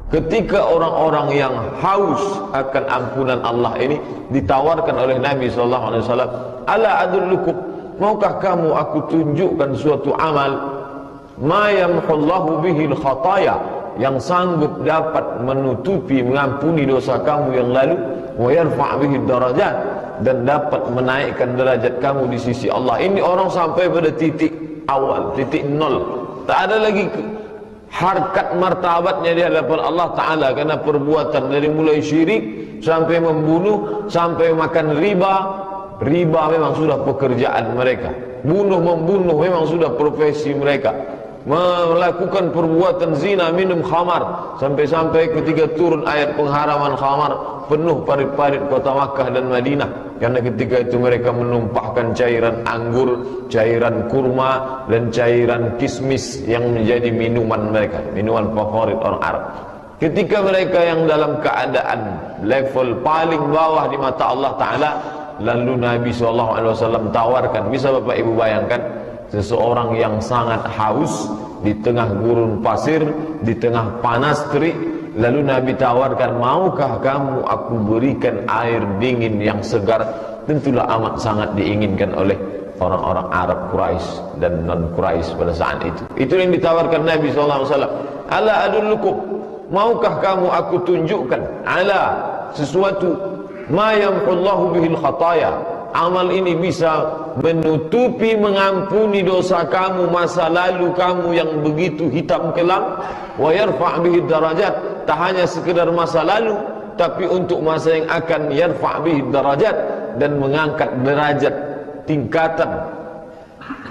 Ketika orang-orang yang haus akan ampunan Allah ini ditawarkan oleh Nabi SAW, ala adullukum, maukah kamu aku tunjukkan suatu amal ma yamhullahu bihil khataya, yang sanggup dapat menutupi, mengampuni dosa kamu yang lalu, wa yarfa' bihid darajat, dan dapat menaikkan derajat kamu di sisi Allah. Ini orang sampai pada titik awal, titik nol, tak ada lagi harkat martabatnya di hadapan Allah Ta'ala karena perbuatan dari mulai syirik sampai membunuh, sampai makan riba. Riba memang sudah pekerjaan mereka, membunuh memang sudah profesi mereka, melakukan perbuatan zina, minum khamar, sampai-sampai ketika turun ayat pengharaman khamar, penuh parit-parit kota Makkah dan Madinah, karena ketika itu mereka menumpahkan cairan anggur, cairan kurma, dan cairan kismis yang menjadi minuman mereka, minuman favorit orang Arab. Ketika mereka yang dalam keadaan level paling bawah di mata Allah Ta'ala, lalu Nabi SAW tawarkan. Bisa Bapak Ibu bayangkan seseorang yang sangat haus di tengah gurun pasir, di tengah panas terik, lalu Nabi tawarkan, maukah kamu aku berikan air dingin yang segar? Tentulah amat sangat diinginkan oleh orang-orang Arab Quraisy dan non-Quraisy pada saat itu. Itu yang ditawarkan Nabi SAW. Ala adullukum, maukah kamu aku tunjukkan ala sesuatu ma yamhullahu bihil khataya, amal ini bisa menutupi, mengampuni dosa kamu, masa lalu kamu yang begitu hitam kelam, wa yarfa' bihi darajat, tak hanya sekedar masa lalu, tapi untuk masa yang akan, yarfa' bihi darajat, dan mengangkat derajat tingkatan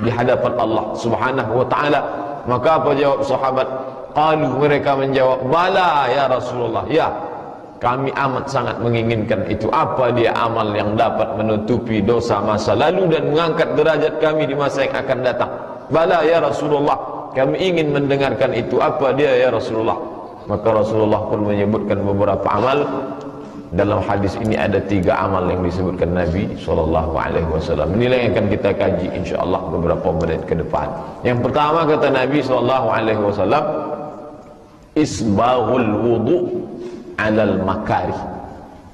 di hadapan Allah Subhanahu wa Ta'ala. Maka apa jawab sahabat? Qalu, mereka menjawab, bala ya Rasulullah, ya kami amat sangat menginginkan itu. Apa dia amal yang dapat menutupi dosa masa lalu dan mengangkat derajat kami di masa yang akan datang? Bala ya Rasulullah, kami ingin mendengarkan itu. Apa dia ya Rasulullah? Maka Rasulullah pun menyebutkan beberapa amal. Dalam hadis ini ada 3 amal yang disebutkan Nabi SAW. Inilah yang akan kita kaji insyaAllah beberapa menit ke depan. Yang pertama kata Nabi SAW, isbaghul wudu' alal makarih.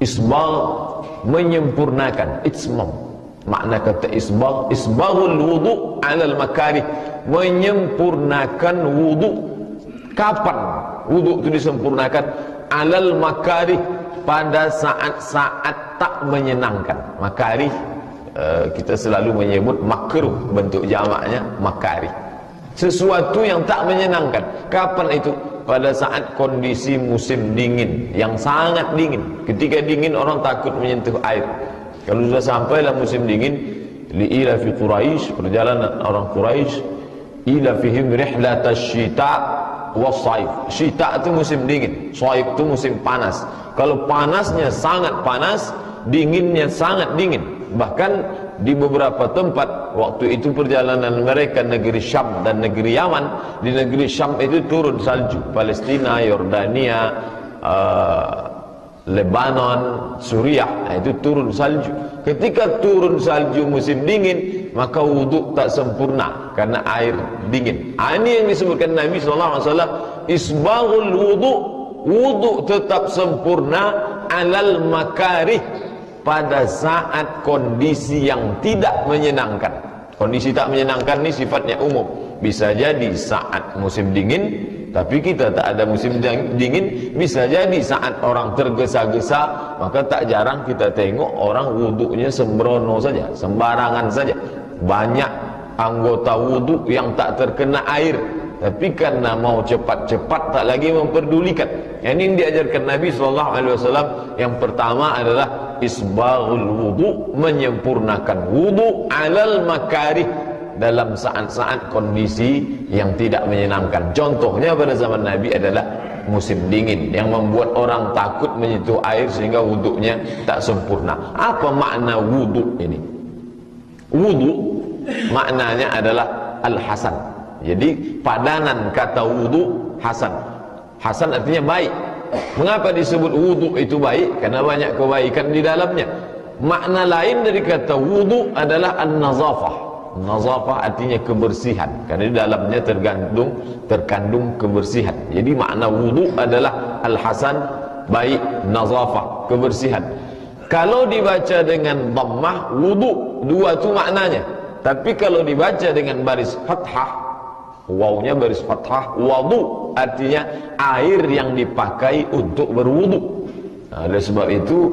Isbagh, menyempurnakan. Itmam, makna kata isbagh, isbaghul wudu' alal makarih, menyempurnakan wudu. Kapan wudu itu disempurnakan? Alal makarih, pada saat-saat tak menyenangkan. Makarih, kita selalu menyebut makruh, bentuk jamaknya makarih, sesuatu yang tak menyenangkan. Kapan itu? Pada saat kondisi musim dingin, yang sangat dingin. Ketika dingin orang takut menyentuh air. Kalau sudah sampai dalam musim dingin, li'ila fi Quraisy, perjalanan orang Quraisy, ila fihim rihlatash syita was-saif. Syita itu musim dingin, saif itu musim panas. Kalau panasnya sangat panas, dinginnya sangat dingin. Bahkan di beberapa tempat waktu itu perjalanan mereka negeri Syam dan negeri Yaman, di negeri Syam itu turun salju. Palestina, Yordania, Lebanon, Suriah, itu turun salju. Ketika turun salju musim dingin, maka wudhu tak sempurna karena air dingin. Ini yang disebutkan Nabi SAW, isbaghul wudhu, wudhu tetap sempurna alal makarih, pada saat kondisi yang tidak menyenangkan. Kondisi tak menyenangkan ini sifatnya umum. Bisa jadi saat musim dingin, tapi kita tak ada musim dingin. Bisa jadi saat orang tergesa-gesa, maka tak jarang kita tengok orang wuduknya sembrono saja, sembarangan saja. Banyak anggota wuduk yang tak terkena air, tapi karena mau cepat-cepat tak lagi memperdulikan. Ini diajarkan Nabi SAW. Yang pertama adalah isbaghul wudu, menyempurnakan wudu alal makarih, dalam saat-saat kondisi yang tidak menyenangkan. Contohnya pada zaman Nabi adalah musim dingin yang membuat orang takut menyentuh air sehingga wuduknya tak sempurna. Apa makna wudu ini? Wudu maknanya adalah al-hasan. Jadi padanan kata wudu hasan. Hasan artinya baik. Mengapa disebut wudu itu baik? Karena banyak kebaikan di dalamnya. Makna lain dari kata wudu adalah an-nazafah. Nazafah artinya kebersihan, karena di dalamnya terkandung kebersihan. Jadi makna wudu adalah al-hasan, baik, nazafah, kebersihan. Kalau dibaca dengan dhammah, wudu, dua itu maknanya. Tapi kalau dibaca dengan baris fathah, wawnya baris fathah, wudu artinya air yang dipakai untuk berwudu. Oleh sebab itu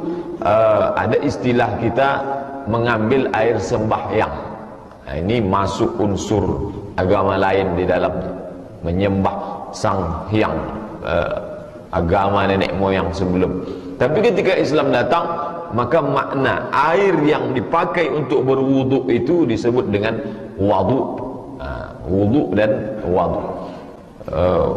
ada istilah kita mengambil air sembahyang. Ini masuk unsur agama lain di dalamnya, menyembah sang hyang, agama nenek moyang sebelum. Tapi ketika Islam datang, maka makna air yang dipakai untuk berwudu itu disebut dengan wadu. Wudu dan wadu.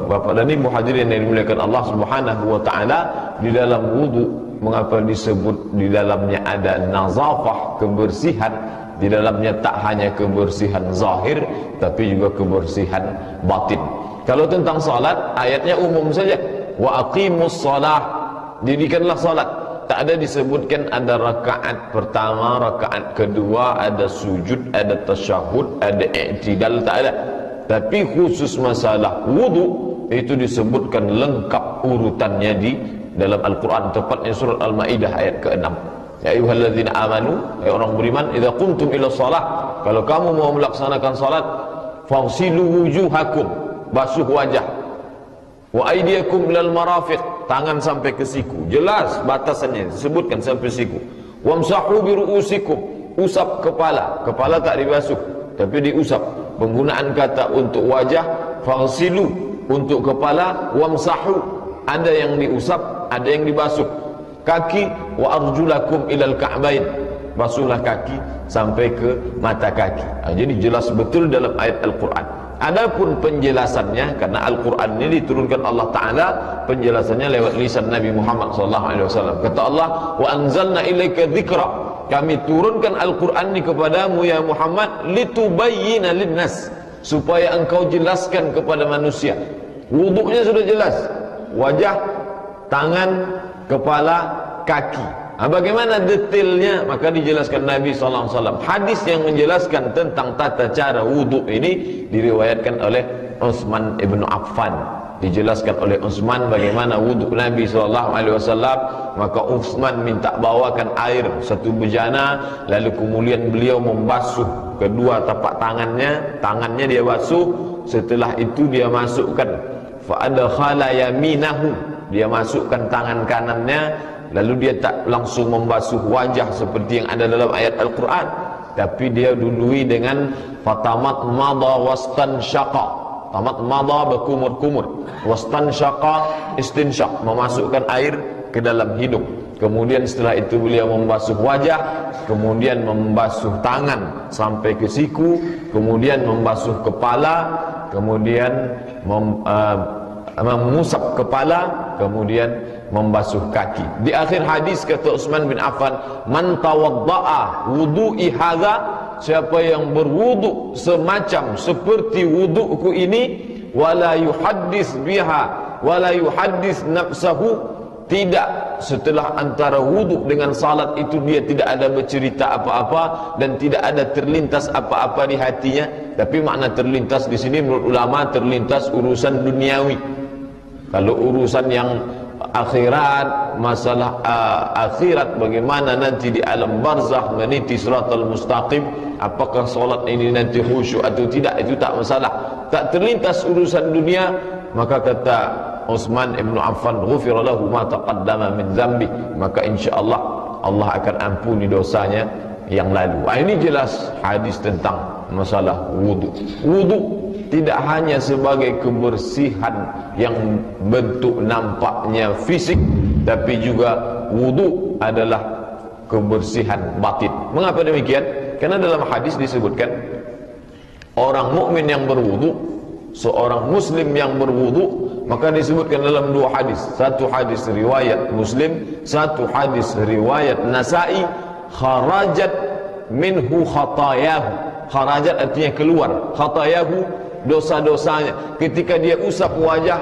Bapak dan Ibu hadirin yang dimuliakan Allah Subhanahu wa taala, di dalam wudu mengapa disebut di dalamnya ada nazafah, kebersihan? Di dalamnya tak hanya kebersihan zahir, tapi juga kebersihan batin. Kalau tentang salat, ayatnya umum saja. Wa aqimus shalah, dirikanlah salat. Tak ada disebutkan ada rakaat pertama, rakaat kedua, ada sujud, ada tasyahud, ada i'tidal, tak ada. Tapi khusus masalah wudu itu disebutkan lengkap urutannya di dalam Al-Quran, tepatnya surat Al-Maidah ayat ke-6. Ya ayyuhalladzina amanu, ya orang beriman, idza qumtum ila shalah, kalau kamu mau melaksanakan salat, fagsilu wujuhakum, basuh wajah, wa aydiyakum ilal marafiq, tangan sampai ke siku, jelas batasannya disebutkan sampai siku. Wamsahu bi ru'usikum, usap kepala, kepala tak dibasuh tapi diusap. Penggunaan kata untuk wajah fagsilu, untuk kepala wamsahu, ada yang diusap, ada yang dibasuh. Kaki, wa arjulakum ilal ka'bain, basuhlah kaki sampai ke mata kaki. Jadi jelas betul dalam ayat Al-Quran. Adapun penjelasannya, karena Al-Quran ini diturunkan Allah Ta'ala, penjelasannya lewat lisan Nabi Muhammad SAW. Kata Allah, wa anzalna ilaika dzikra, kami turunkan Al-Quran ini kepadamu ya Muhammad, litubayyina linnas, supaya engkau jelaskan kepada manusia. Wuduknya sudah jelas, wajah, tangan, kepala, kaki. Bagaimana detailnya? Maka dijelaskan Nabi SAW. Hadis yang menjelaskan tentang tata cara wudhu ini diriwayatkan oleh Utsman ibn Affan. Dijelaskan oleh Utsman bagaimana wudhu Nabi SAW. Maka Utsman minta bawakan air satu bejana, lalu kemudian beliau membasuh kedua tapak tangannya dia basuh. Setelah itu dia masukkan fa'adkhala yaminahu, dia masukkan tangan kanannya, lalu dia tak langsung membasuh wajah seperti yang ada dalam ayat Al-Quran, tapi dia dului dengan fatamat madha wastansyaqa. Tamat madha berkumur-kumur, wastansyaqa istinsyaq, memasukkan air ke dalam hidung. Kemudian setelah itu beliau membasuh wajah, kemudian membasuh tangan sampai ke siku, kemudian membasuh kepala, kemudian mengusap kepala, kemudian membasuh kaki. Di akhir hadis kata Utsman bin Affan, man tawadda'a wudu'i hadza, siapa yang berwudu semacam seperti wuduku ini, wala yuhaddis biha wala yuhaddis nafsahu, tidak setelah antara wudu dengan salat itu dia tidak ada bercerita apa-apa dan tidak ada terlintas apa-apa di hatinya. Tapi makna terlintas di sini menurut ulama terlintas urusan duniawi. Kalau urusan yang akhirat, masalah akhirat, bagaimana nanti di alam barzakh meniti siratal mustaqim, apakah solat ini nanti khusyuk atau tidak, itu tak masalah. Tak terlintas urusan dunia, maka kata Utsman ibn Affan, ghufira lahu ma taqaddama min dzambi, maka insyaallah Allah akan ampuni dosanya yang lalu. Ini jelas hadis tentang masalah wudu. Wudu tidak hanya sebagai kebersihan yang bentuk nampaknya fisik, tapi juga wudu adalah kebersihan batin. Mengapa demikian? Karena dalam hadis disebutkan orang mukmin yang berwudu, seorang muslim yang berwudu, maka disebutkan dalam dua hadis. Satu hadis riwayat Muslim, satu hadis riwayat Nasa'i, kharajat minhu khatayahu. Kharajat artinya keluar, khatayahu dosa-dosanya. Ketika dia usap wajah,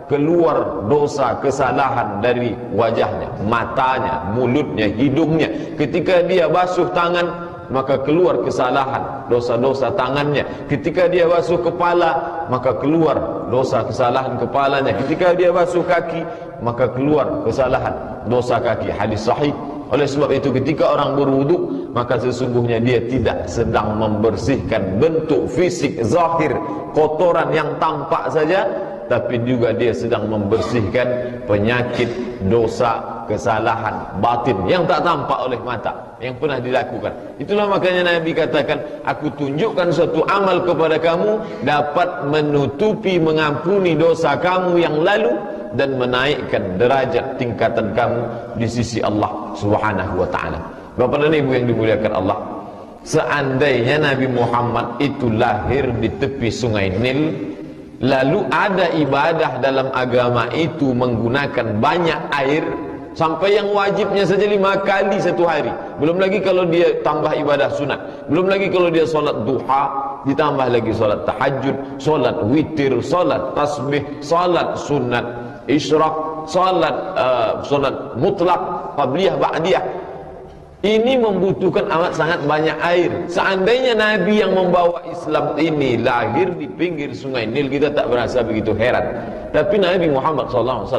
keluar dosa, kesalahan dari wajahnya, matanya, mulutnya, hidungnya. Ketika dia basuh tangan, maka keluar kesalahan, dosa-dosa tangannya. Ketika dia basuh kepala, maka keluar dosa kesalahan kepalanya. Ketika dia basuh kaki, maka keluar kesalahan dosa kaki. Hadis sahih. Oleh sebab itu ketika orang berwudu, maka sesungguhnya dia tidak sedang membersihkan bentuk fisik zahir kotoran yang tampak saja, tapi juga dia sedang membersihkan penyakit, dosa, kesalahan batin yang tak tampak oleh mata, yang pernah dilakukan. Itulah makanya Nabi katakan, aku tunjukkan suatu amal kepada kamu dapat menutupi, mengampuni dosa kamu yang lalu dan menaikkan derajat tingkatan kamu di sisi Allah Subhanahu wa ta'ala. Bapak dan Ibu yang dimuliakan Allah, seandainya Nabi Muhammad itu lahir di tepi sungai Nil, lalu ada ibadah dalam agama itu menggunakan banyak air, sampai yang wajibnya saja 5 kali satu hari, belum lagi kalau dia tambah ibadah sunat, belum lagi kalau dia solat duha, ditambah lagi solat tahajud, solat witir, solat tasbih, solat sunat isyraq, solat mutlak, qabliyah, ba'diyah. Ini membutuhkan amat sangat banyak air. Seandainya Nabi yang membawa Islam ini lahir di pinggir sungai Nil, kita tak berasa begitu heran. Tapi Nabi Muhammad SAW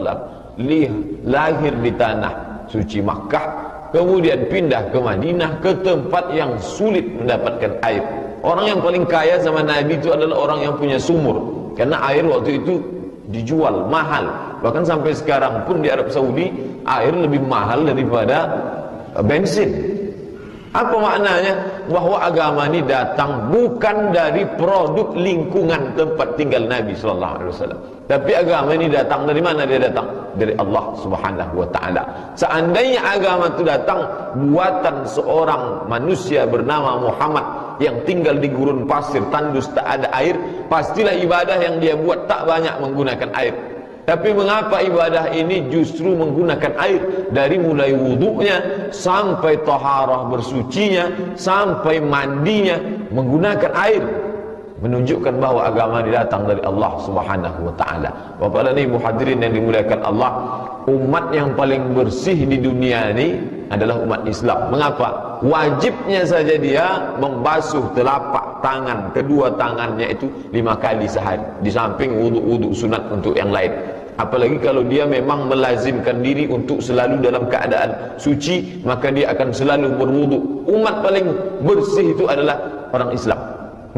lahir di tanah suci Makkah, kemudian pindah ke Madinah, ke tempat yang sulit mendapatkan air. Orang yang paling kaya zaman Nabi itu adalah orang yang punya sumur, karena air waktu itu dijual mahal. Bahkan sampai sekarang pun di Arab Saudi air lebih mahal daripada bensin. Apa maknanya? Bahwa agama ini datang bukan dari produk lingkungan tempat tinggal Nabi SAW, tapi agama ini datang dari mana? Dia datang dari Allah Subhanahu wa ta'ala. Seandainya agama itu datang buatan seorang manusia bernama Muhammad yang tinggal di gurun pasir tandus, tak ada air, pastilah ibadah yang dia buat tak banyak menggunakan air. Tapi mengapa ibadah ini justru menggunakan air? Dari mulai wudunya sampai taharah bersucinya, sampai mandinya menggunakan air, menunjukkan bahwa agama ini datang dari Allah Subhanahu wa ta'ala. Bapak dan Ibu hadirin yang dimuliakan Allah, umat yang paling bersih di dunia ini adalah umat Islam. Mengapa? Wajibnya saja dia membasuh telapak tangan, kedua tangannya itu 5 kali sehari, di samping wudu-wudu sunat untuk yang lain. Apalagi kalau dia memang melazimkan diri untuk selalu dalam keadaan suci, maka dia akan selalu berwudu. Umat paling bersih itu adalah orang Islam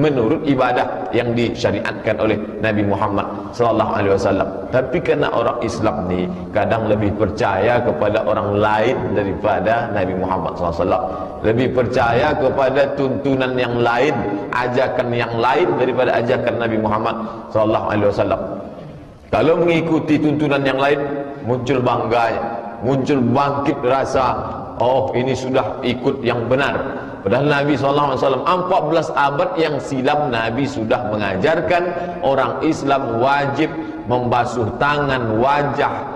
menurut ibadah yang disyariatkan oleh Nabi Muhammad SAW. Tapi karena orang Islam ni kadang lebih percaya kepada orang lain daripada Nabi Muhammad SAW, lebih percaya kepada tuntunan yang lain, ajakan yang lain daripada ajakan Nabi Muhammad SAW. Kalau mengikuti tuntunan yang lain, muncul bangganya, muncul bangkit rasa, oh ini sudah ikut yang benar. Padahal Nabi SAW 14 abad yang silam Nabi sudah mengajarkan orang Islam wajib membasuh tangan, wajah,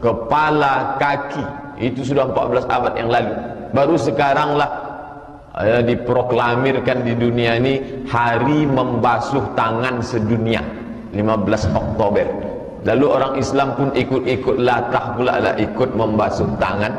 kepala, kaki. Itu sudah 14 abad yang lalu. Baru sekaranglah diproklamirkan di dunia ini hari membasuh tangan sedunia, 15 Oktober. Lalu orang Islam pun ikut-ikut latah pula lah, ikut membasuh tangan.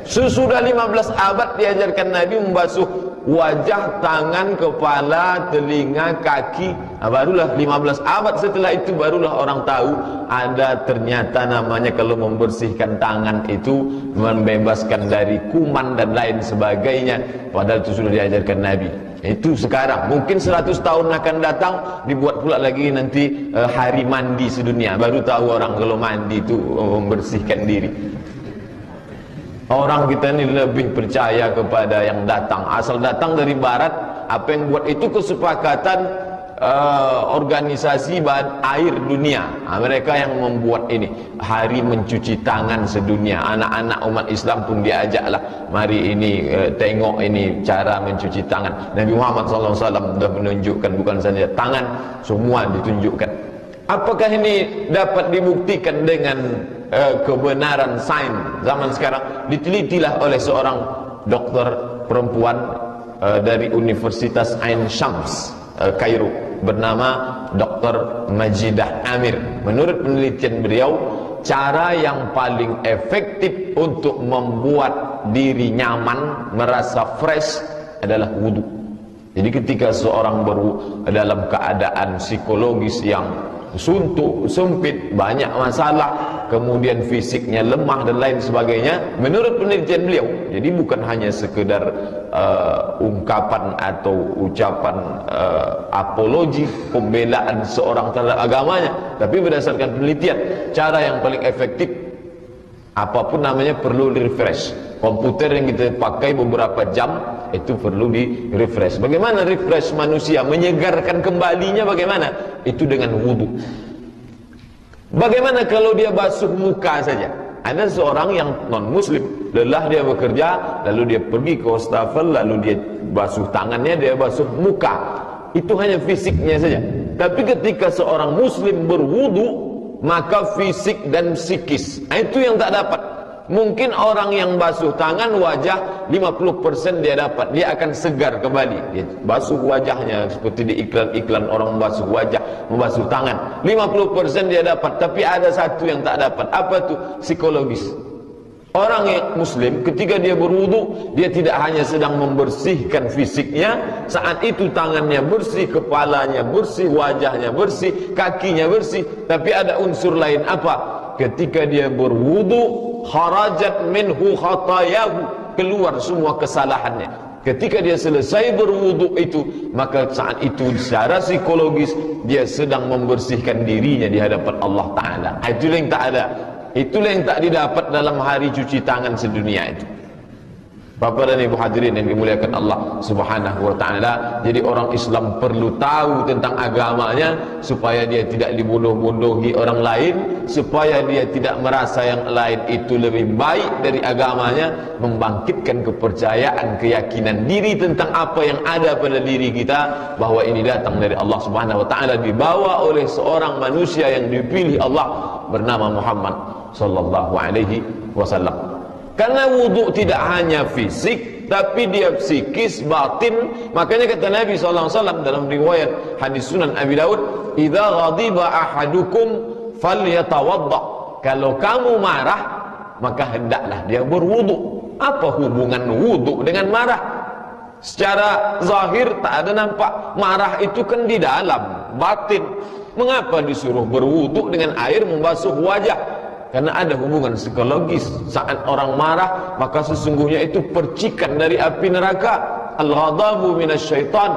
Sesudah 15 abad diajarkan Nabi membasuh wajah, tangan, kepala, telinga, kaki. Barulah 15 abad setelah itu barulah orang tahu ada ternyata namanya kalau membersihkan tangan itu membebaskan dari kuman dan lain sebagainya. Padahal itu sudah diajarkan Nabi. Itu sekarang, mungkin 100 tahun akan datang dibuat pula lagi nanti hari mandi sedunia. Baru tahu orang kalau mandi itu membersihkan diri. Orang kita ini lebih percaya kepada yang datang, asal datang dari barat. Apa yang buat itu kesepakatan organisasi air dunia. Mereka yang membuat ini hari mencuci tangan sedunia. Anak-anak umat Islam pun diajaklah, mari ini tengok ini cara mencuci tangan. Nabi Muhammad SAW sudah menunjukkan, bukan saja tangan, semua ditunjukkan. Apakah ini dapat dibuktikan dengan kebenaran sains zaman sekarang? Ditelitilah oleh seorang dokter perempuan dari Universitas Ain Shams Kairo, bernama Dr. Majidah Amir. Menurut penelitian beliau, cara yang paling efektif untuk membuat diri nyaman, merasa fresh, adalah wudu. Jadi ketika seorang dalam keadaan psikologis yang suntuk, sempit, banyak masalah, kemudian fisiknya lemah dan lain sebagainya, menurut penelitian beliau, jadi bukan hanya sekedar ungkapan atau ucapan apologi, pembelaan seorang terhadap agamanya, tapi berdasarkan penelitian, cara yang paling efektif, apapun namanya, perlu di-refresh. Komputer yang kita pakai beberapa jam itu perlu di-refresh. Bagaimana refresh manusia, menyegarkan kembalinya bagaimana? Itu dengan wudu. Bagaimana kalau dia basuh muka saja? Ada seorang yang non muslim, lelah dia bekerja, lalu dia pergi ke wastafel, lalu dia basuh tangannya, dia basuh muka. Itu hanya fisiknya saja. Tapi ketika seorang muslim berwudu, maka fisik dan psikis, itu yang tak dapat. Mungkin orang yang basuh tangan, wajah 50% dia dapat, dia akan segar kembali. Dia basuh wajahnya seperti di iklan-iklan orang membasuh wajah, membasuh tangan, 50% dia dapat. Tapi ada satu yang tak dapat. Apa itu? Psikologis. Orang yang muslim ketika dia berwudu, dia tidak hanya sedang membersihkan fisiknya, saat itu tangannya bersih, kepalanya bersih, wajahnya bersih, kakinya bersih, tapi ada unsur lain. Apa? Ketika dia berwudu, kharajat minhu khatayahu, keluar semua kesalahannya. Ketika dia selesai berwudu itu, maka saat itu secara psikologis dia sedang membersihkan dirinya di hadapan Allah Ta'ala. Itulah yang tak ada, itulah yang tak didapat dalam hari cuci tangan sedunia itu. Bapak dan Ibu hadirin yang dimuliakan Allah Subhanahu wa Ta'ala, jadi orang Islam perlu tahu tentang agamanya supaya dia tidak dibodoh-bodohi orang lain, supaya dia tidak merasa yang lain itu lebih baik dari agamanya, membangkitkan kepercayaan, keyakinan diri tentang apa yang ada pada diri kita, bahwa ini datang dari Allah Subhanahu wa Ta'ala, dibawa oleh seorang manusia yang dipilih Allah bernama Muhammad sallallahu alaihi wasallam. Karena wudu tidak hanya fisik, tapi dia psikis, batin. Makanya kata Nabi SAW dalam riwayat hadis Sunan Abi Daud, "Idza ghadiba ahadukum falyatawadda." Kalau kamu marah, maka hendaklah dia berwudu. Apa hubungan wudu dengan marah? Secara zahir tak ada nampak. Marah itu kan di dalam, batin. Mengapa disuruh berwudu dengan air membasuh wajah? Karena ada hubungan psikologis. Saat orang marah, maka sesungguhnya itu percikan dari api neraka. Al-ghadabu minasyaitan.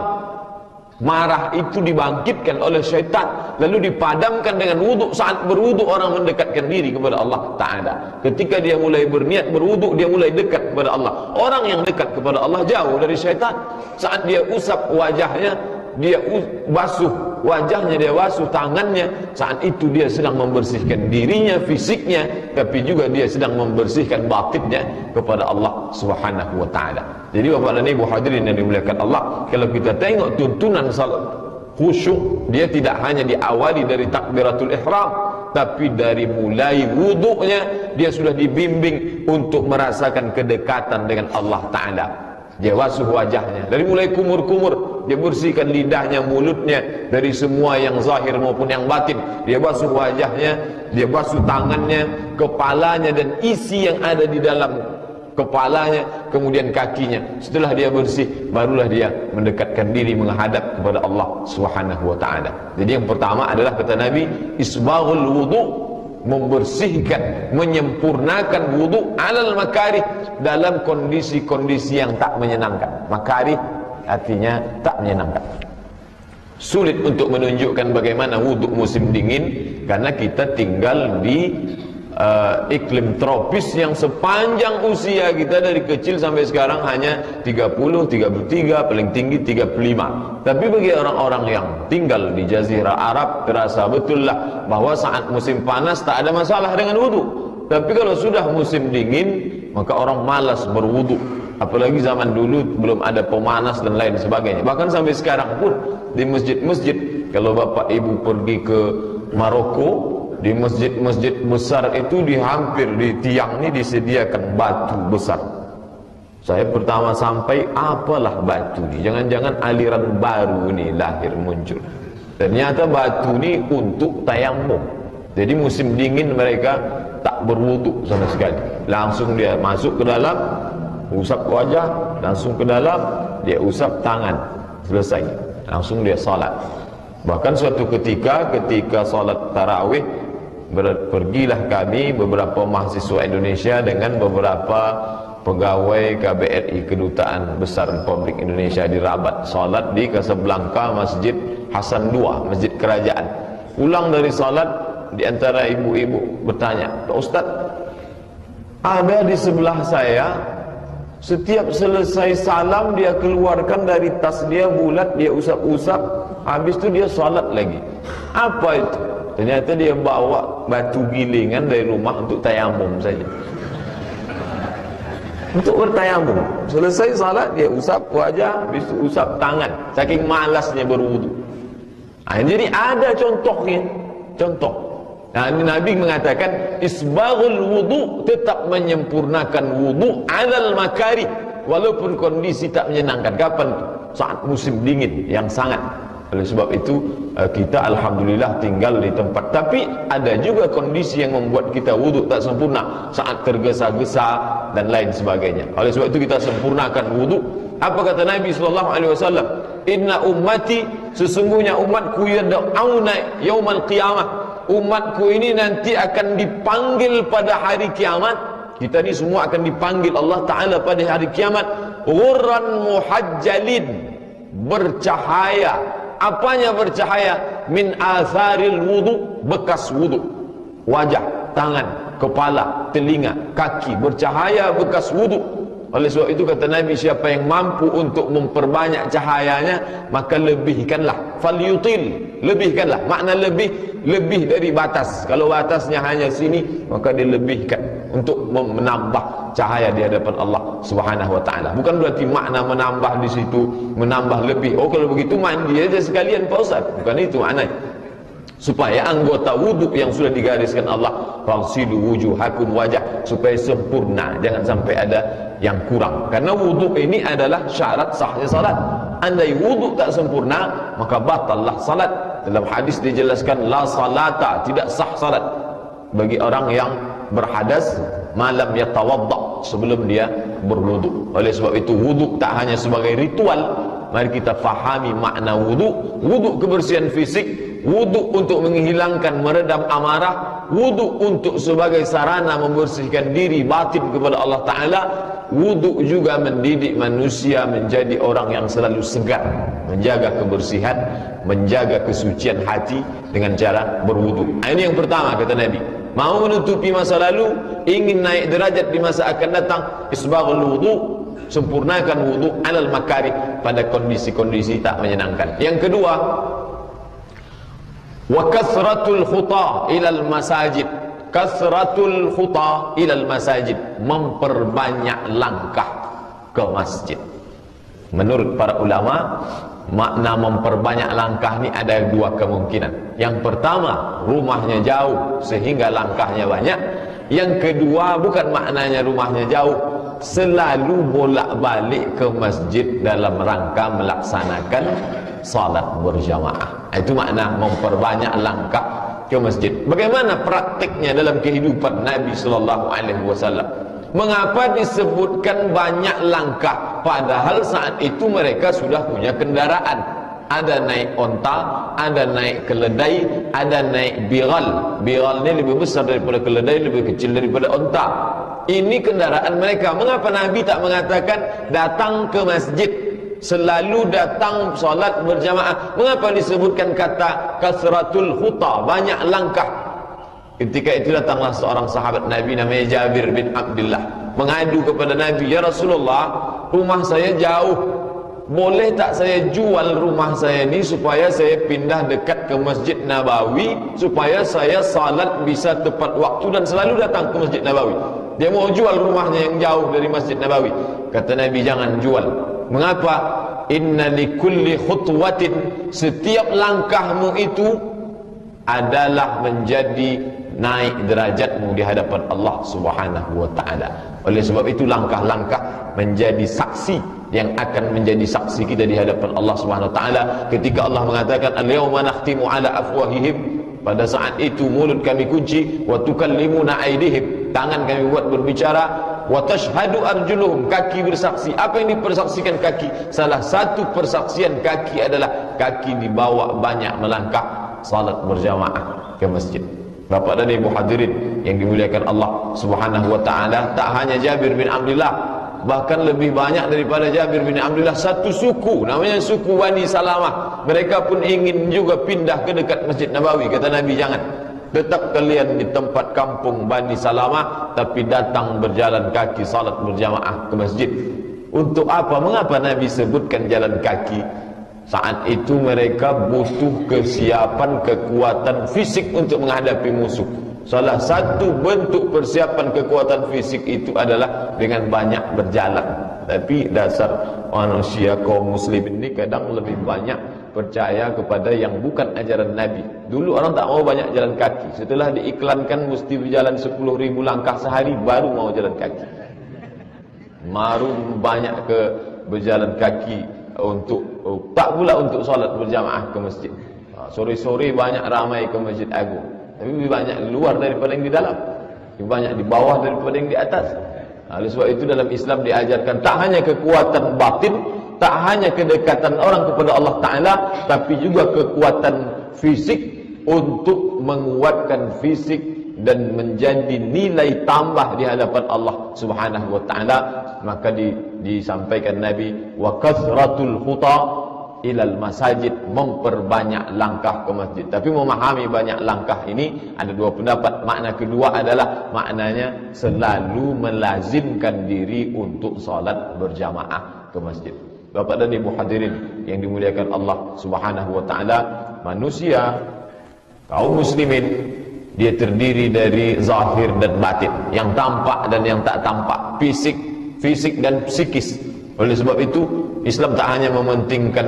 Marah itu dibangkitkan oleh syaitan, lalu dipadamkan dengan wudu. Saat berwudu orang mendekatkan diri kepada Allah Ta'ala. Ketika dia mulai berniat berwudu, dia mulai dekat kepada Allah. Orang yang dekat kepada Allah jauh dari syaitan. Saat dia usap wajahnya, dia basuh wajahnya, dia basuh tangannya, saat itu dia sedang membersihkan dirinya, fisiknya, tapi juga dia sedang membersihkan batinnya kepada Allah Subhanahu wa Ta'ala. Jadi Bapak dan Ibu hadirin yang dimuliakan Allah, kalau kita tengok tuntunan salat khusyuk, dia tidak hanya diawali dari takbiratul ihram, tapi dari mulai wudunya dia sudah dibimbing untuk merasakan kedekatan dengan Allah Ta'ala. Dia basuh wajahnya dari mulai kumur-kumur, dia bersihkan lidahnya, mulutnya dari semua yang zahir maupun yang batin. Dia basuh wajahnya, dia basuh tangannya, kepalanya dan isi yang ada di dalam kepalanya, kemudian kakinya. Setelah dia bersih, barulah dia mendekatkan diri menghadap kepada Allah Subhanahu wa Ta'ala. Jadi yang pertama adalah kata Nabi, isbaghul wudu, membersihkan, menyempurnakan wudu alal makarih, dalam kondisi-kondisi yang tak menyenangkan. Makarih artinya tak menyenangkan. Sulit untuk menunjukkan bagaimana wudu musim dingin, karena kita tinggal di iklim tropis yang sepanjang usia kita dari kecil sampai sekarang hanya 30, 33, paling tinggi 35. Tapi bagi orang-orang yang tinggal di Jazirah Arab, terasa betul lah bahwa saat musim panas tak ada masalah dengan wudu. Tapi kalau sudah musim dingin, maka orang malas berwudu. Apalagi zaman dulu belum ada pemanas dan lain sebagainya. Bahkan sampai sekarang pun di masjid-masjid, kalau Bapak Ibu pergi ke Maroko, di masjid-masjid besar itu hampir di tiang ini disediakan batu besar. Saya pertama sampai, apalah batu ini? Jangan-jangan aliran baru ini lahir muncul. Ternyata batu ini untuk tayamum. Jadi musim dingin mereka tak berwudu sama sekali. Langsung dia masuk ke dalam, usap wajah, langsung ke dalam, dia usap tangan, selesai, langsung dia salat. Bahkan suatu ketika salat tarawih, pergilah kami beberapa mahasiswa Indonesia dengan beberapa pegawai KBRI, Kedutaan Besar Republik Indonesia di Rabat, salat di Casablanca, Masjid Hasan II, masjid kerajaan. Pulang dari salat, di antara ibu-ibu bertanya, "Pak Ustaz, ada di sebelah saya, setiap selesai salam dia keluarkan dari tas dia bulat, dia usap-usap, habis itu dia salat lagi. Apa itu?" Ternyata dia bawa batu gilingan dari rumah untuk tayamum saja, untuk bertayamum. Selesai salat dia usap wajah, habis itu usap tangan, saking malasnya berwudu. Jadi ada contohnya, contoh. Nah, Nabi mengatakan isbaghul wudu, tetap menyempurnakan wudu alal makari, walaupun kondisi tak menyenangkan. Kapan? Saat musim dingin yang sangat. Oleh sebab itu kita alhamdulillah tinggal di tempat, tapi ada juga kondisi yang membuat kita wudu tak sempurna, saat tergesa-gesa dan lain sebagainya. Oleh sebab itu kita sempurnakan wudu. Apa kata Nabi SAW? Inna ummati, sesungguhnya umatku yad'auna yaumal qiyamah, umatku ini nanti akan dipanggil pada hari kiamat. Kita ni semua akan dipanggil Allah Ta'ala pada hari kiamat. Ghurran muhajjalin, bercahaya. Apanya bercahaya? Min atharil wudu, bekas wudu. Wajah, tangan, kepala, telinga, kaki, bercahaya bekas wudu. Oleh sebab itu kata Nabi, siapa yang mampu untuk memperbanyak cahayanya, maka lebihkanlah. Falyutil, lebihkanlah. Makna lebih dari batas. Kalau batasnya hanya sini, maka dia lebihkan untuk menambah cahaya di hadapan Allah Subhanahu wa taala. Bukan berarti makna menambah di situ, menambah lebih. Oh, kalau begitu mandi aja sekalian Pak Ustaz. Bukan itu maknanya. Supaya anggota wudhu yang sudah digariskan Allah, fagsilu wujuhakum, wajah, supaya sempurna, jangan sampai ada yang kurang. Karena wudhu ini adalah syarat sahnya salat. Andai wudhu tak sempurna, maka batallah salat. Dalam hadis dijelaskan, la salata, tidak sah salat bagi orang yang berhadas malam yatawadda, sebelum dia berwudhu. Oleh sebab itu wudhu tak hanya sebagai ritual. Mari kita fahami makna wudhu. Wudhu kebersihan fisik, wudhu untuk menghilangkan, meredam amarah, wudhu untuk sebagai sarana membersihkan diri batin kepada Allah Ta'ala. Wudhu juga mendidik manusia menjadi orang yang selalu segar, menjaga kebersihan, menjaga kesucian hati dengan cara berwudhu. Ini yang pertama kata Nabi. Mau menutupi masa lalu, ingin naik derajat di masa akan datang, isbaghul wudu, sempurnakan wudu alal makari, pada kondisi-kondisi tak menyenangkan. Yang kedua, wa kasratul khuta ilal masajid. Kasratul khuta ilal masajid, memperbanyak langkah ke masjid. Menurut para ulama, makna memperbanyak langkah ni ada dua kemungkinan. Yang pertama, rumahnya jauh sehingga langkahnya banyak. Yang kedua, bukan maknanya rumahnya jauh, selalu bolak-balik ke masjid dalam rangka melaksanakan salat berjamaah. Itu makna memperbanyak langkah ke masjid. Bagaimana praktiknya dalam kehidupan Nabi sallallahu alaihi wasallam? Mengapa disebutkan banyak langkah padahal saat itu mereka sudah punya kendaraan? Ada naik onta, ada naik keledai, ada naik biral. Biral ini lebih besar daripada keledai, lebih kecil daripada onta. Ini kendaraan mereka. Mengapa Nabi tak mengatakan datang ke masjid, selalu datang solat berjamaah? Mengapa disebutkan kata kasratul khuta, banyak langkah? Ketika itu datanglah seorang sahabat Nabi namanya Jabir bin Abdullah, mengadu kepada Nabi, "Ya Rasulullah, rumah saya jauh, boleh tak saya jual rumah saya ini supaya saya pindah dekat ke Masjid Nabawi, supaya saya salat bisa tepat waktu dan selalu datang ke Masjid Nabawi." Dia mau jual rumahnya yang jauh dari Masjid Nabawi. Kata Nabi, jangan jual. Mengapa? Inna likulli khutwatin, setiap langkahmu itu adalah menjadi naik derajatmu di hadapan Allah Subhanahu wa taala. Oleh sebab itu langkah-langkah menjadi saksi yang akan menjadi saksi kita di hadapan Allah Subhanahu wa taala ketika Allah mengatakan al-yauma nakhtimu ala afwahihim Pada saat itu mulut kami kunci, wa tukallimuna aydihim, tangan kami buat berbicara, wa tashhadu arjuluhum, kaki bersaksi. Apa yang dipersaksikan kaki? Salah satu persaksian kaki adalah kaki dibawa banyak melangkah salat berjamaah ke masjid. Bapak dan Ibu hadirin yang dimuliakan Allah Subhanahu wa taala, tak hanya Jabir bin Abdullah, bahkan lebih banyak daripada Jabir bin Abdullah, satu suku namanya suku Bani Salamah. Mereka pun ingin juga pindah ke dekat Masjid Nabawi. Kata Nabi, jangan, tetap kalian di tempat kampung Bani Salamah, tapi datang berjalan kaki salat berjamaah ke masjid. Untuk apa? Mengapa Nabi sebutkan jalan kaki? Saat itu mereka butuh kesiapan, kekuatan fisik untuk menghadapi musuh. Salah satu bentuk persiapan kekuatan fisik itu adalah dengan banyak berjalan. Tapi dasar manusia kaum muslim ini kadang lebih banyak percaya kepada yang bukan ajaran Nabi. Dulu orang tak mau banyak jalan kaki. Setelah diiklankan mesti berjalan 10.000 langkah sehari, baru mau jalan kaki. Baru banyak ke berjalan kaki untuk tak pula untuk solat berjamaah ke masjid. Sore-sore banyak ramai ke Masjid Agung, tapi lebih banyak di luar daripada yang di dalam, lebih banyak di bawah daripada yang di atas. Oleh sebab itu dalam Islam diajarkan tak hanya kekuatan batin, tak hanya kedekatan orang kepada Allah Ta'ala, tapi juga kekuatan fisik untuk menguatkan fisik dan menjadi nilai tambah di hadapan Allah Subhanahu wa taala. Maka disampaikan Nabi, wa kasratul khuta ilal masajid, memperbanyak langkah ke masjid. Tapi memahami banyak langkah ini ada dua pendapat. Makna kedua adalah maknanya selalu melazimkan diri untuk salat berjamaah ke masjid. Bapak dan Ibu hadirin yang dimuliakan Allah Subhanahu wa taala, manusia kaum muslimin dia terdiri dari zahir dan batin, yang tampak dan yang tak tampak, fisik dan psikis. Oleh sebab itu Islam tak hanya mementingkan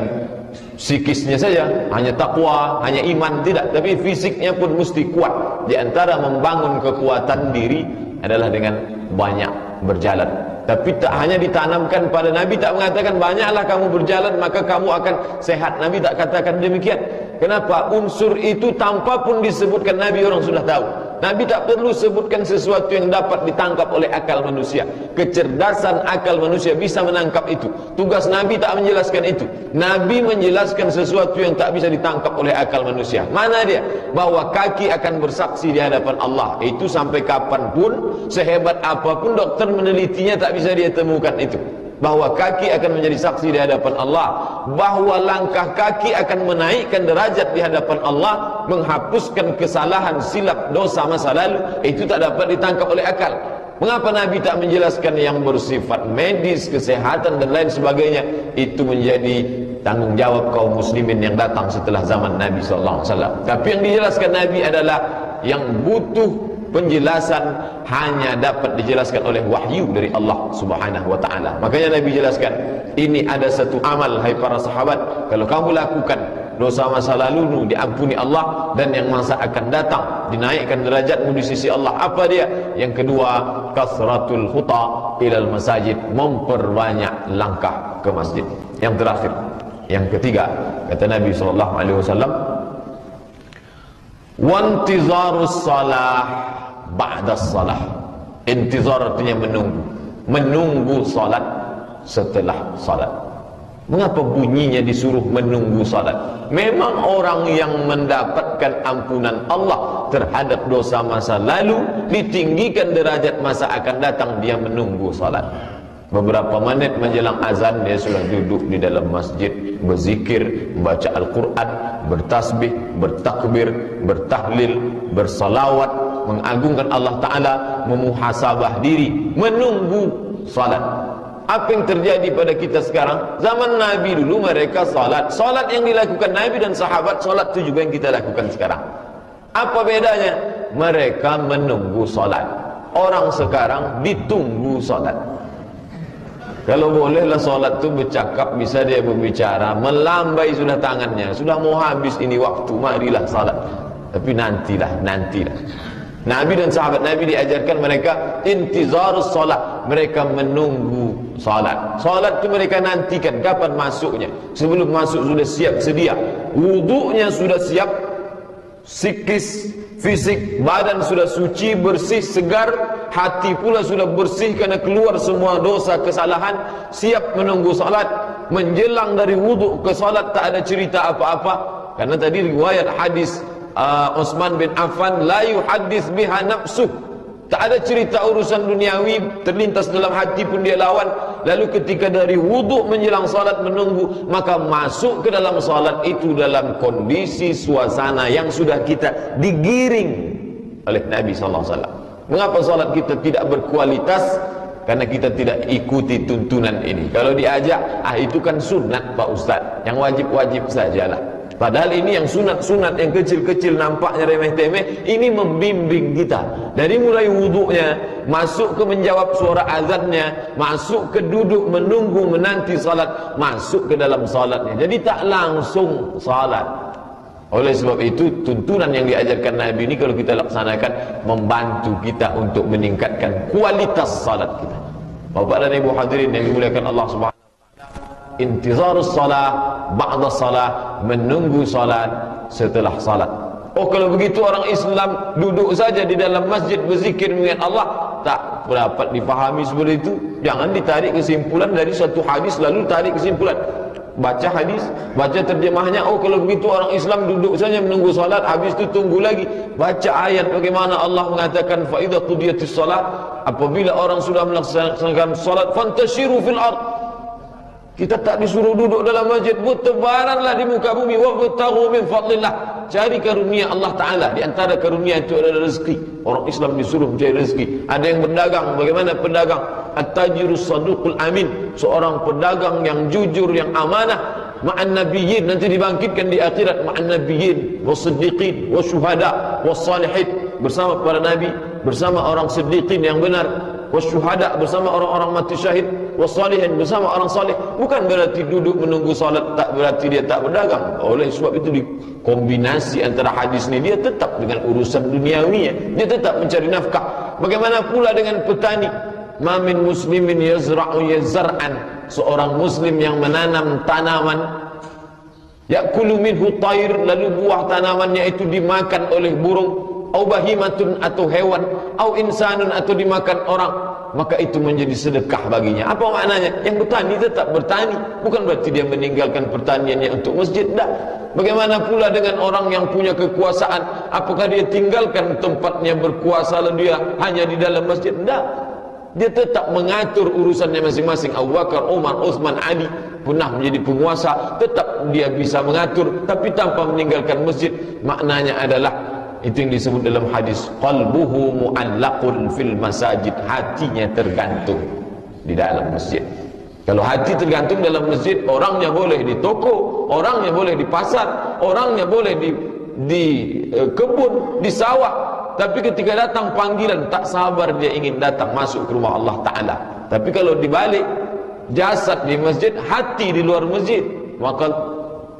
psikisnya saja, hanya takwa, hanya iman, tidak, tapi fisiknya pun mesti kuat. Di antara membangun kekuatan diri adalah dengan banyak berjalan. Tapi tak hanya ditanamkan pada Nabi, tak mengatakan banyaklah kamu berjalan maka kamu akan sehat. Nabi tak katakan demikian. Kenapa? Unsur itu tanpa pun disebutkan Nabi orang sudah tahu. Nabi tak perlu sebutkan sesuatu yang dapat ditangkap oleh akal manusia. Kecerdasan akal manusia bisa menangkap itu. Tugas Nabi tak menjelaskan itu. Nabi menjelaskan sesuatu yang tak bisa ditangkap oleh akal manusia. Mana dia? Bahwa kaki akan bersaksi di hadapan Allah. Itu sampai kapanpun, sehebat apapun dokter menelitinya, tak bisa dia temukan itu. Bahwa kaki akan menjadi saksi di hadapan Allah, bahwa langkah kaki akan menaikkan derajat di hadapan Allah, menghapuskan kesalahan, silap, dosa masa lalu, itu tak dapat ditangkap oleh akal. Mengapa Nabi tak menjelaskan yang bersifat medis, kesehatan dan lain sebagainya? Itu menjadi tanggung jawab kaum muslimin yang datang setelah zaman Nabi SAW. Tapi yang dijelaskan Nabi adalah yang butuh penjelasan hanya dapat dijelaskan oleh wahyu dari Allah Subhanahu wa taala. Makanya Nabi jelaskan, ini ada satu amal hai para sahabat, kalau kamu lakukan, dosa masa lalumu diampuni Allah, dan yang masa akan datang dinaikkan derajatmu di sisi Allah. Apa dia? Yang kedua, kasratul khuta ilal masajid, memperbanyak langkah ke masjid. Yang terakhir, yang ketiga, kata Nabi sallallahu alaihi wasallam, wantizarus salah ba'das salah. Intizar artinya menunggu salat setelah salat. Mengapa bunyinya disuruh menunggu salat? Memang orang yang mendapatkan ampunan Allah terhadap dosa masa lalu, ditinggikan derajat masa akan datang, dia menunggu salat. Beberapa menit menjelang azan dia sudah duduk di dalam masjid, berzikir, membaca Al-Quran, bertasbih, bertakbir, bertahlil, bersalawat, mengagungkan Allah Ta'ala, memuhasabah diri, menunggu salat. Apa yang terjadi pada kita sekarang? Zaman Nabi dulu mereka salat. Salat yang dilakukan Nabi dan sahabat, salat itu juga yang kita lakukan sekarang. Apa bedanya? Mereka menunggu salat. Orang sekarang ditunggu salat. Kalau bolehlah solat tu bercakap, bisa dia berbicara, melambai sudah tangannya, sudah mau habis ini waktu, marilah salat. Tapi nantilah. Nabi dan sahabat Nabi diajarkan mereka intizarus salat, mereka menunggu salat. Salat tu mereka nantikan kapan masuknya. Sebelum masuk sudah siap sedia, wudunya sudah siap, psikis, fisik, badan sudah suci, bersih, segar, hati pula sudah bersih karena keluar semua dosa, kesalahan, siap menunggu salat. Menjelang dari wuduk ke salat tak ada cerita apa-apa, karena tadi riwayat hadis Utsman bin Affan, la yuhaddits biha nafsuh, tak ada cerita urusan duniawi terlintas dalam hati pun dia lawan. Lalu ketika dari wuduk menjelang salat menunggu, maka masuk ke dalam salat itu dalam kondisi suasana yang sudah kita digiring oleh Nabi sallallahu alaihi wasallam. Mengapa salat kita tidak berkualitas? Karena kita tidak ikuti tuntunan ini. Kalau diajak, itu kan sunat Pak Ustaz, yang wajib-wajib sajalah. Padahal ini yang sunat-sunat yang kecil-kecil nampaknya remeh-temeh, ini membimbing kita dari mulai wuduknya, masuk ke menjawab suara azannya, masuk ke duduk menunggu menanti salat, masuk ke dalam salatnya. Jadi tak langsung salat. Oleh sebab itu tuntunan yang diajarkan Nabi ini kalau kita laksanakan membantu kita untuk meningkatkan kualitas salat kita. Bapak dan Ibu hadirin yang dimuliakan Allah Subhanahu wa taala, intizarus salah ba'da salah, menunggu salat setelah salat. Oh, kalau begitu orang Islam duduk saja di dalam masjid berzikir mengingat Allah, tak dapat dipahami seperti itu. Jangan ditarik kesimpulan dari satu hadis lalu tarik kesimpulan. Baca hadis, baca terjemahnya. Oh, kalau begitu orang Islam duduk saja menunggu salat, habis itu tunggu lagi. Baca ayat bagaimana Allah mengatakan fa idza qudiyatis salat, apabila orang sudah melaksanakan salat, fantashiru fil ard. Kita tak disuruh duduk dalam masjid, bertebaranlah di muka bumi, wabtaghu min fadlillah. Cari karunia Allah Ta'ala. Di antara karunia itu adalah rezeki. Orang Islam disuruh mencari rezeki. Ada yang berdagang. Bagaimana pedagang? At-tajirus saduqul amin. Seorang pedagang yang jujur, yang amanah. Ma'an nabiyyin. Nanti dibangkitkan di akhirat. Ma'an nabiyyin. Wassiddiqin. Wasyuhada. Wassalihin. Bersama para nabi. Bersama orang siddiqin yang benar. Wasyuhada. Bersama orang-orang mati syahid. Wassalihin. Bersama orang salih. Bukan berarti duduk menunggu salat, tak berarti dia tak berdagang. Oleh sebab itu dikombinasi antara hadis ini, dia tetap dengan urusan duniawinya, dia tetap mencari nafkah. Bagaimana pula dengan petani? Ma min muslimin yazra'u yazar'an, seorang muslim yang menanam tanaman, ya'kulu minhu tayr, lalu buah tanamannya itu dimakan oleh burung, au bahimatun atau hewan, au insanun atau dimakan orang, maka itu menjadi sedekah baginya. Apa maknanya? Yang bertani tetap bertani, bukan berarti dia meninggalkan pertaniannya untuk masjid. Tak. Bagaimana pula dengan orang yang punya kekuasaan? Apakah dia tinggalkan tempatnya berkuasa lalu dia hanya di dalam masjid? Tak. Dia tetap mengatur urusannya masing-masing. Abu Bakar, Umar, Utsman, Ali pernah menjadi penguasa, tetap dia bisa mengatur tapi tanpa meninggalkan masjid. Maknanya adalah itu yang disebut dalam hadis, qalbuhu mu'allaqun fil masajid, hatinya tergantung di dalam masjid. Kalau hati tergantung dalam masjid, orangnya boleh di toko, orangnya boleh di pasar, orangnya boleh di kebun, di sawah, tapi ketika datang panggilan tak sabar dia ingin datang masuk ke rumah Allah Ta'ala. Tapi kalau dibalik, jasad di masjid, hati di luar masjid, maka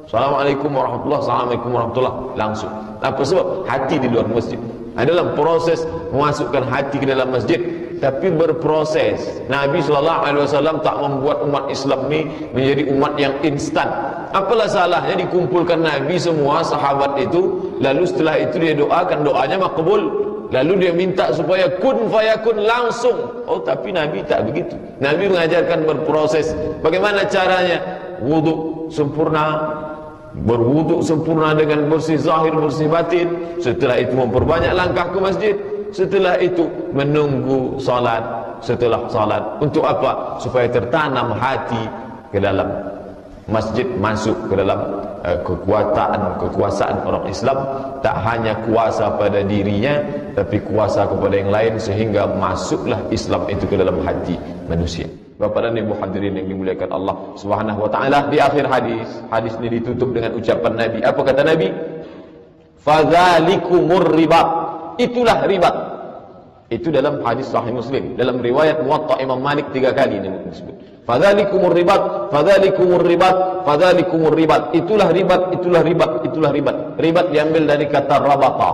Assalamualaikum warahmatullahi wabarakatuh, Assalamualaikum warahmatullahi wabarakatuh, langsung. Apa sebab? Hati di luar masjid. Dalam proses memasukkan hati ke dalam masjid, tapi berproses. Nabi SAW tak membuat umat Islam ini menjadi umat yang instan. Apalah salahnya dikumpulkan Nabi semua sahabat itu, lalu setelah itu dia doakan, doanya makbul. Lalu dia minta supaya kun fayakun langsung. Oh, tapi Nabi tak begitu. Nabi mengajarkan berproses. Bagaimana caranya? Wuduk sempurna, berwuduk sempurna dengan bersih zahir, bersih batin. Setelah itu memperbanyak langkah ke masjid. Setelah itu menunggu salat. Setelah salat, untuk apa? Supaya tertanam hati ke dalam masjid, masuk ke dalam kekuasaan orang Islam. Tak hanya kuasa pada dirinya, tapi kuasa kepada yang lain, sehingga masuklah Islam itu ke dalam hati manusia. Bapak dan Ibu hadirin yang dimuliakan Allah Subhanahu wa taala, di akhir hadis ini ditutup dengan ucapan Nabi. Apa kata Nabi? Fadzalikumur riba. Itulah riba. Itu dalam hadis sahih Muslim. Dalam riwayat Muwatta Imam Malik 3 kali ini disebut. Fadzalikumur ribat, fadzalikumur ribat, fadzalikumur ribat. Itulah ribat, itulah ribat, itulah ribat. Ribat diambil dari kata rabata.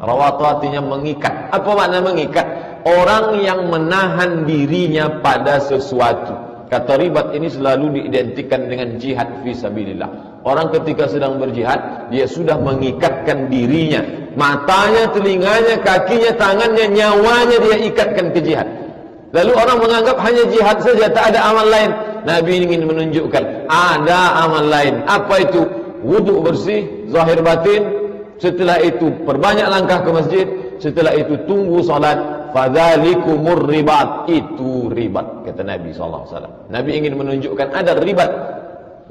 Rabata artinya mengikat. Apa makna mengikat? Orang yang menahan dirinya pada sesuatu. Kata ribat ini selalu diidentikan dengan jihad fisabilillah. Orang ketika sedang berjihad, dia sudah mengikatkan dirinya, matanya, telinganya, kakinya, tangannya, nyawanya dia ikatkan ke jihad. Lalu orang menganggap hanya jihad saja, tak ada amal lain. Nabi ingin menunjukkan ada amal lain. Apa itu? Wudu bersih, zahir batin. Setelah itu perbanyak langkah ke masjid. Setelah itu tunggu salat. Fadzalikumur ribat. Itu ribat, kata Nabi SAW. Nabi ingin menunjukkan ada ribat,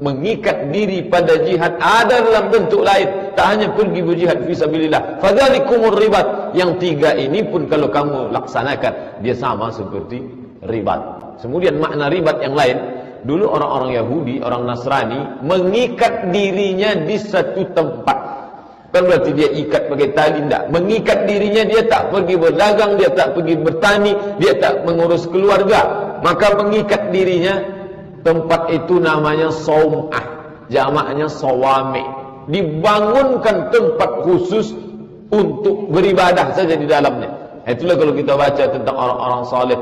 mengikat diri pada jihad ada dalam bentuk lain, tak hanya pergi berjihad fisabilillah. Fadzalikumur ribat. Yang tiga ini pun kalau kamu laksanakan, dia sama seperti ribat. Kemudian makna ribat yang lain, dulu orang-orang Yahudi, orang Nasrani mengikat dirinya di satu tempat. Kan berarti dia ikat pakai tali, tidak. Mengikat dirinya, dia tak pergi berdagang, dia tak pergi bertani, dia tak mengurus keluarga. Maka mengikat dirinya, tempat itu namanya saumah, jamaknya sawami. Dibangunkan tempat khusus untuk beribadah saja di dalamnya. Itulah kalau kita baca tentang orang-orang saleh,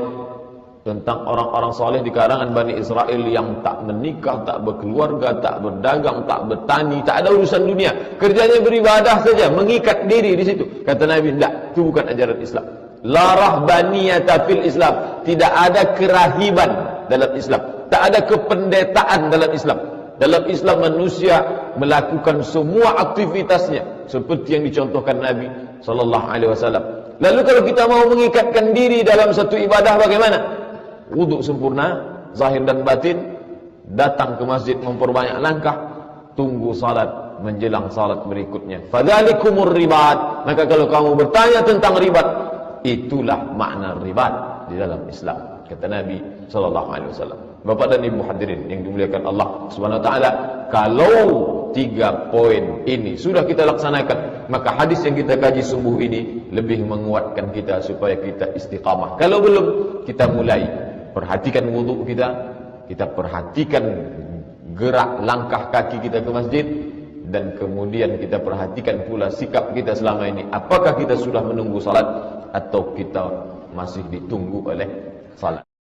tentang orang-orang saleh di kalangan Bani Israel yang tak menikah, tak berkeluarga, tak berdagang, tak bertani, tak ada urusan dunia, kerjanya beribadah saja, mengikat diri di situ. Kata Nabi, tidak, itu bukan ajaran Islam. La rahbaniyata fil Islam. Tidak ada kerahiban dalam Islam, tak ada kependetaan dalam Islam. Dalam Islam manusia melakukan semua aktivitasnya seperti yang dicontohkan Nabi SAW. Lalu kalau kita mau mengikatkan diri dalam satu ibadah, bagaimana? Wuduk sempurna, zahir dan batin, datang ke masjid memperbanyak langkah, tunggu salat menjelang salat berikutnya. Fadzalikumur ribat. Maka kalau kamu bertanya tentang ribat, itulah makna ribat di dalam Islam, kata Nabi SAW. Bapak dan Ibu hadirin yang dimuliakan Allah Subhanahu wa taala, kalau 3 poin ini sudah kita laksanakan, maka hadis yang kita kaji subuh ini lebih menguatkan kita supaya kita istiqamah. Kalau belum, kita mulai perhatikan wudu kita, kita perhatikan gerak langkah kaki kita ke masjid, dan kemudian kita perhatikan pula sikap kita selama ini. Apakah kita sudah menunggu salat atau kita masih ditunggu oleh salat?